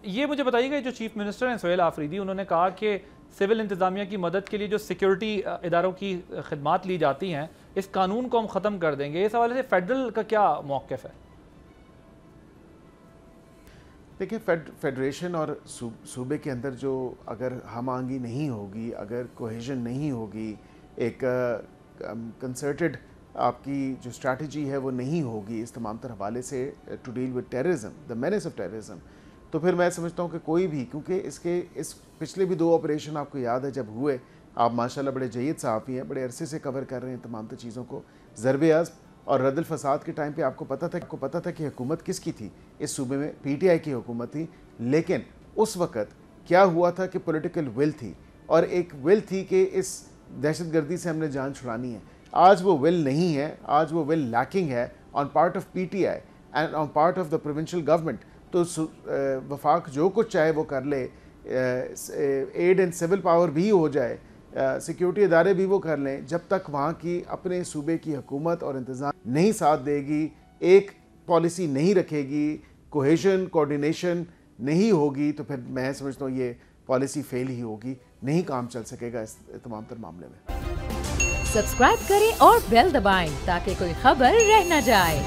یہ مجھے بتائیے گا جو چیف منسٹر ہیں سہیل آفریدی، انہوں نے کہا کہ سول انتظامیہ کی مدد کے لیے جو سیکیورٹی اداروں کی خدمات لی جاتی ہیں اس قانون کو ہم ختم کر دیں گے، اس حوالے سے فیڈرل کا کیا موقف ہے؟ دیکھیں فیڈریشن اور صوبے کے اندر جو اگر ہم آہنگی نہیں ہوگی، اگر کوہیژن نہیں ہوگی، ایک کنسرٹڈ آپ کی جو اسٹریٹجی ہے وہ نہیں ہوگی اس تمام تر حوالے سے to deal with terrorism, the means of terrorism, تو پھر میں سمجھتا ہوں کہ کوئی بھی، کیونکہ اس پچھلے بھی 2 آپریشن آپ کو یاد ہے جب ہوئے، آپ ماشاءاللہ بڑے جید صحافی ہیں، بڑے عرصے سے کور کر رہے ہیں تمام تر چیزوں کو، ضرب عزم اور رد الفساد کے ٹائم پہ آپ کو پتہ تھا کہ حکومت کس کی تھی اس صوبے میں، پی ٹی آئی کی حکومت تھی، لیکن اس وقت کیا ہوا تھا کہ پولیٹیکل ول تھی، اور ایک ول تھی کہ اس دہشت گردی سے ہم نے جان چھڑانی ہے۔ آج وہ ول نہیں ہے، آج وہ ول لیکنگ ہے on part of P T I and on part of the provincial government. تو وفاق جو کچھ چاہے وہ کر لے، ایڈ اینڈ سول پاور بھی ہو جائے، سیکیورٹی ادارے بھی وہ کر لیں، جب تک وہاں کی اپنے صوبے کی حکومت اور انتظام نہیں ساتھ دے گی، ایک پالیسی نہیں رکھے گی، کوہیژن کوآرڈینیشن نہیں ہوگی، تو پھر میں سمجھتا ہوں یہ پالیسی فیل ہی ہوگی، نہیں کام چل سکے گا اس تمام تر معاملے میں۔ سبسکرائب کریں اور بیل دبائیں تاکہ کوئی خبر رہ نہ جائے۔